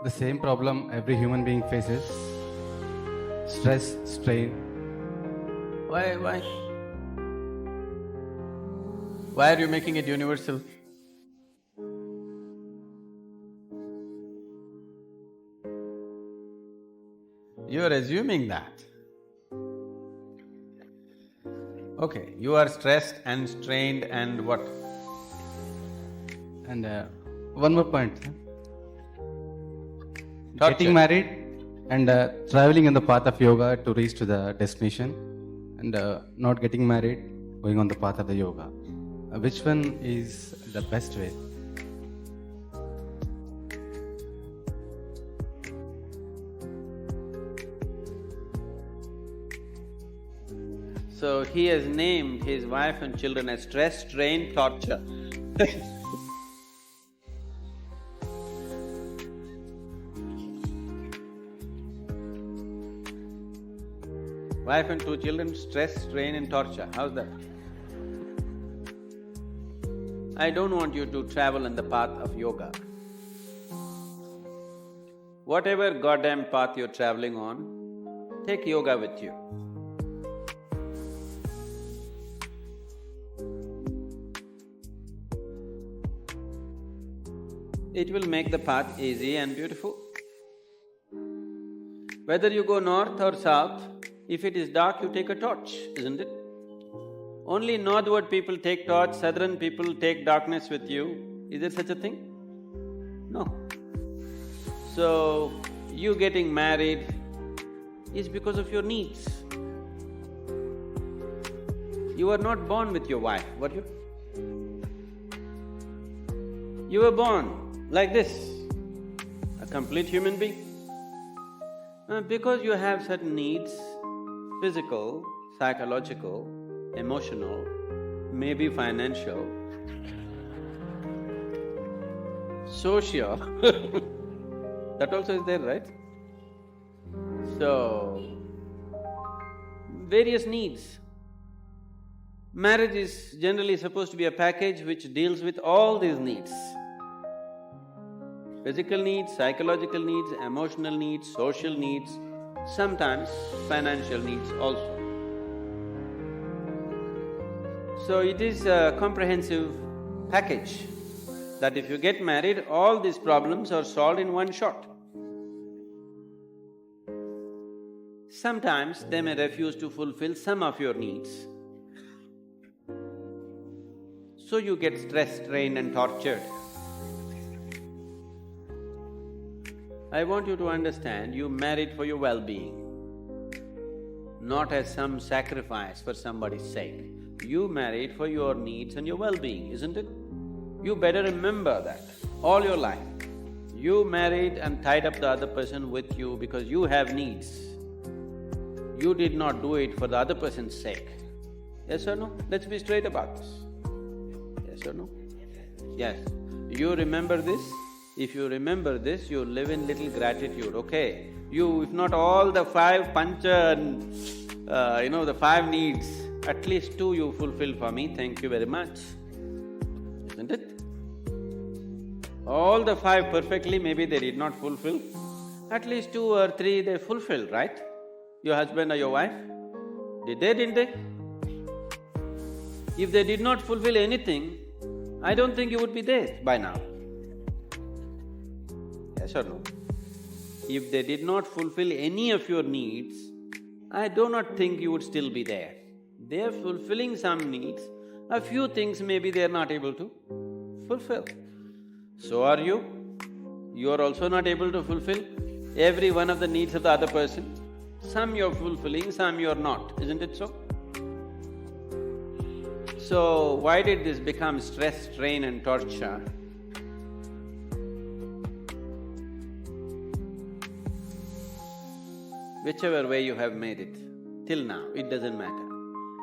The same problem every human being faces: stress, strain. Why? Why are you making it universal? You are assuming that. Okay, you are stressed and strained and what? And one more point: Torture. getting married and traveling in the path of yoga to reach to the destination, and not getting married, going on the path of the yoga. Which one is the best way? So he has named his wife and children as stress, strain, torture. Wife and two children, stress, strain and torture. How's that? I don't want you to travel on the path of yoga. Whatever goddamn path you're traveling on, take yoga with you. It will make the path easy and beautiful. Whether you go north or south, if it is dark, you take a torch, isn't it? Only northward people take torch, southern people take darkness with you. Is there such a thing? No. So, you getting married is because of your needs. You were not born with your wife, were you? You were born like this, a complete human being. Because you have certain needs, physical, psychological, emotional, maybe financial, social, that also is there, right? So, various needs. Marriage is generally supposed to be a package which deals with all these needs. Physical needs, psychological needs, emotional needs, social needs, sometimes financial needs also. So it is a comprehensive package that if you get married, all these problems are solved in one shot. Sometimes they may refuse to fulfill some of your needs. So you get stressed, strained and tortured. I want you to understand, you married for your well-being, not as some sacrifice for somebody's sake. You married for your needs and your well-being, isn't it? You better remember that all your life. You married and tied up the other person with you because you have needs. You did not do it for the other person's sake. Yes or no? Let's be straight about this. Yes or no? Yes. You remember this? If you remember this, you live in little gratitude, okay? You… if not all the five pancha and the five needs, at least two you fulfill for me, thank you very much, isn't it? All the five perfectly, maybe they did not fulfill, at least two or three they fulfilled, right? Your husband or your wife? Did they, didn't they? If they did not fulfill anything, I don't think you would be there by now. Yes or no? If they did not fulfill any of your needs, I do not think you would still be there. They are fulfilling some needs, a few things maybe they are not able to fulfill. So are you. You are also not able to fulfill every one of the needs of the other person. Some you're fulfilling, some you're not, isn't it so? So, why did this become stress, strain and torture? Whichever way you have made it, till now, it doesn't matter.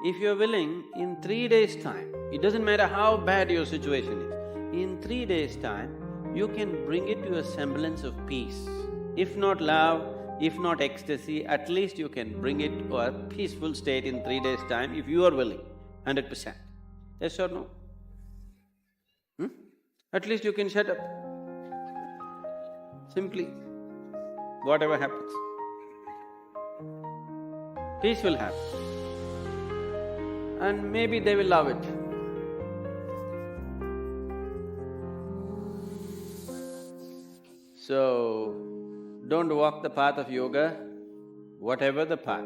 If you're willing, in 3 days' time, it doesn't matter how bad your situation is, in 3 days' time, you can bring it to a semblance of peace. If not love, if not ecstasy, at least you can bring it to a peaceful state in 3 days' time if you are willing, 100%. Yes or no? At least you can shut up. Simply. whatever happens. Peace will happen. And maybe they will love it. So, don't walk the path of yoga, whatever the path,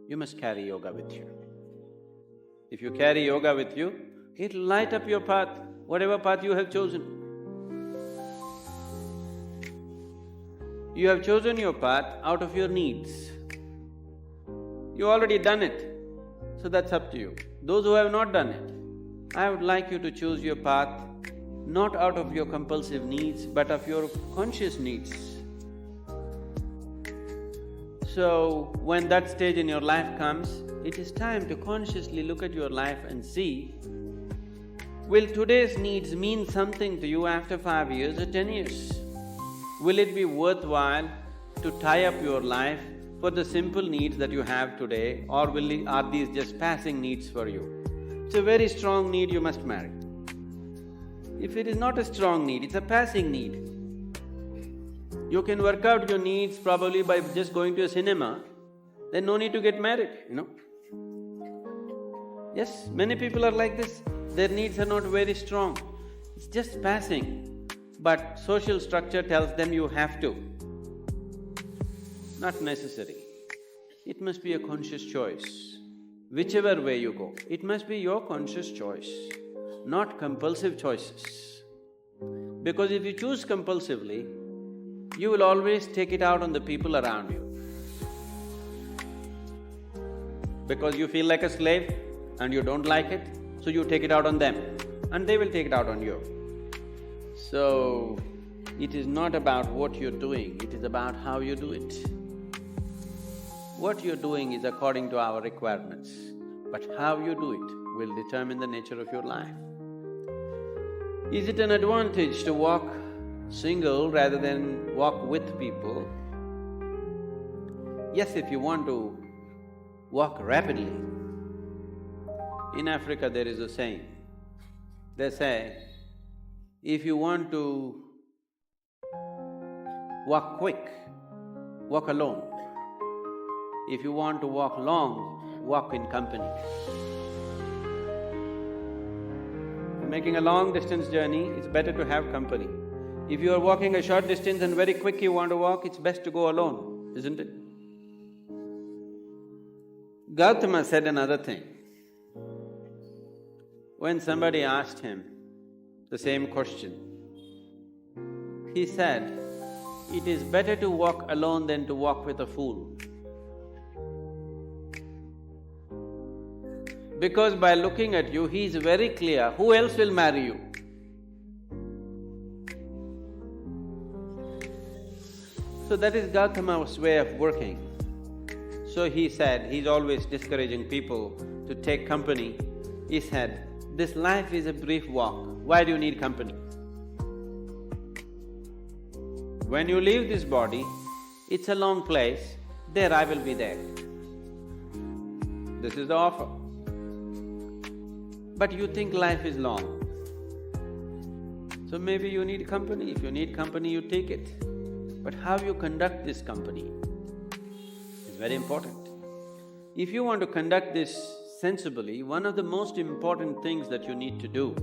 you must carry yoga with you. If you carry yoga with you, it'll light up your path, whatever path you have chosen. You have chosen your path out of your needs. You already done it, so that's up to you. Those who have not done it, I would like you to choose your path not out of your compulsive needs, but of your conscious needs. So, when that stage in your life comes, it is time to consciously look at your life and see, will today's needs mean something to you after 5 years or 10 years? Will it be worthwhile to tie up your life for the simple needs that you have today, or are these just passing needs for you? It's a very strong need, you must marry. If it is not a strong need, it's a passing need. You can work out your needs probably by just going to a cinema, then no need to get married, you know. Yes, many people are like this, their needs are not very strong, it's just passing. But social structure tells them you have to. Not necessary. It must be a conscious choice. Whichever way you go, it must be your conscious choice, not compulsive choices. Because if you choose compulsively, you will always take it out on the people around you. Because you feel like a slave and you don't like it, so you take it out on them and they will take it out on you. So, it is not about what you're doing, it is about how you do it. What you're doing is according to our requirements, but how you do it will determine the nature of your life. Is it an advantage to walk single rather than walk with people? Yes, if you want to walk rapidly. In Africa there is a saying, they say, if you want to walk quick, walk alone. If you want to walk long, walk in company. Making a long distance journey, it's better to have company. If you are walking a short distance and very quick you want to walk, it's best to go alone, isn't it? Gautama said another thing. When somebody asked him the same question, he said, it is better to walk alone than to walk with a fool. Because by looking at you, he is very clear, who else will marry you? So that is Gautama's way of working. So he said, he's always discouraging people to take company. He said, this life is a brief walk, why do you need company? When you leave this body, it's a long place, there I will be there. This is the offer. But you think life is long. So maybe you need company. If you need company, you take it. But how you conduct this company is very important. If you want to conduct this sensibly, one of the most important things that you need to do,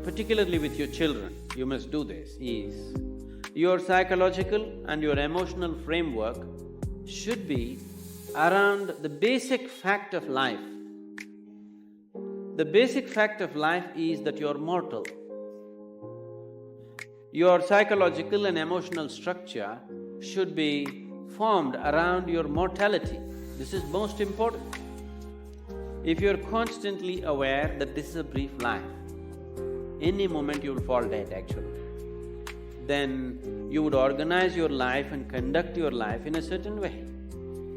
particularly with your children, you must do this, is your psychological and your emotional framework should be around the basic fact of life. The basic fact of life is that you're mortal. Your psychological and emotional structure should be formed around your mortality. This is most important. If you're constantly aware that this is a brief life, any moment you will fall dead actually, then you would organize your life and conduct your life in a certain way.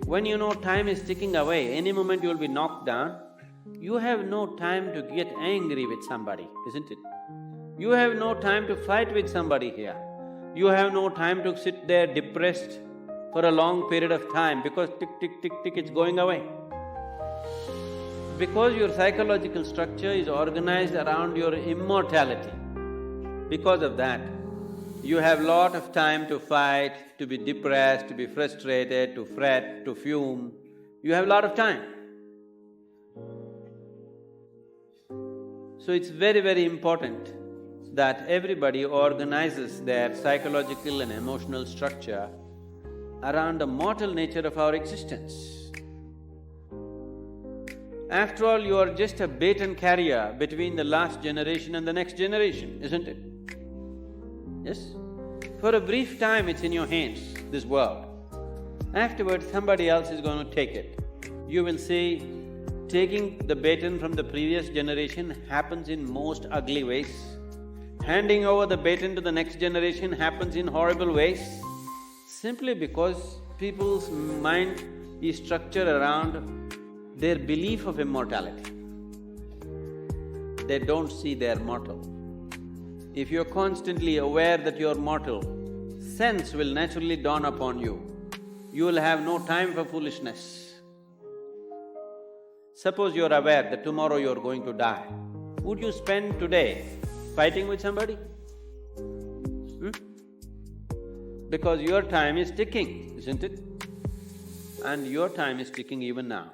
When you know time is ticking away, any moment you will be knocked down, you have no time to get angry with somebody, isn't it? You have no time to fight with somebody here. You have no time to sit there depressed for a long period of time because tick, tick, tick, tick, it's going away. Because your psychological structure is organized around your immortality, because of that, You have lot of time to fight, to be depressed, to be frustrated, to fret, to fume. You have lot of time. So it's very, very important that everybody organizes their psychological and emotional structure around the mortal nature of our existence. After all, you are just a baton carrier between the last generation and the next generation, isn't it? Yes? For a brief time it's in your hands, this world. Afterwards, somebody else is going to take it. You will see, taking the baton from the previous generation happens in most ugly ways. Handing over the baton to the next generation happens in horrible ways, simply because people's mind is structured around their belief of immortality. They don't see they're mortal. If you're constantly aware that you're mortal, sense will naturally dawn upon you. You will have no time for foolishness. Suppose you're aware that tomorrow you're going to die, would you spend today fighting with somebody? Because your time is ticking, isn't it? And your time is ticking even now.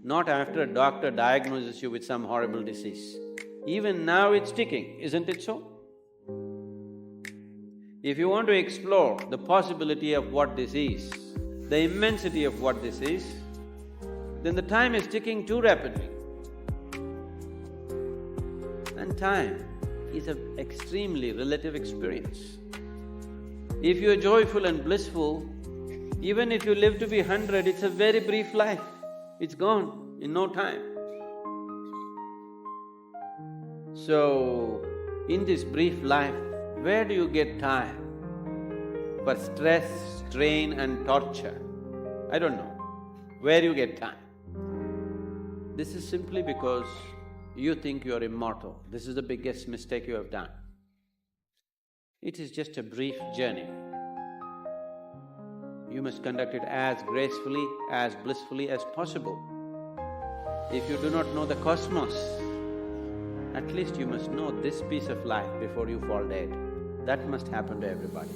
Not after a doctor diagnoses you with some horrible disease. Even now it's ticking, isn't it so? If you want to explore the possibility of what this is, the immensity of what this is, then the time is ticking too rapidly. And time is an extremely relative experience. If you're joyful and blissful, even if you live to be 100, it's a very brief life. It's gone in no time. So, in this brief life, where do you get time for stress, strain and torture? I don't know. Where you get time? This is simply because you think you're immortal. This is the biggest mistake you have done. It is just a brief journey. You must conduct it as gracefully, as blissfully as possible. If you do not know the cosmos, at least you must know this piece of life before you fall dead. That must happen to everybody.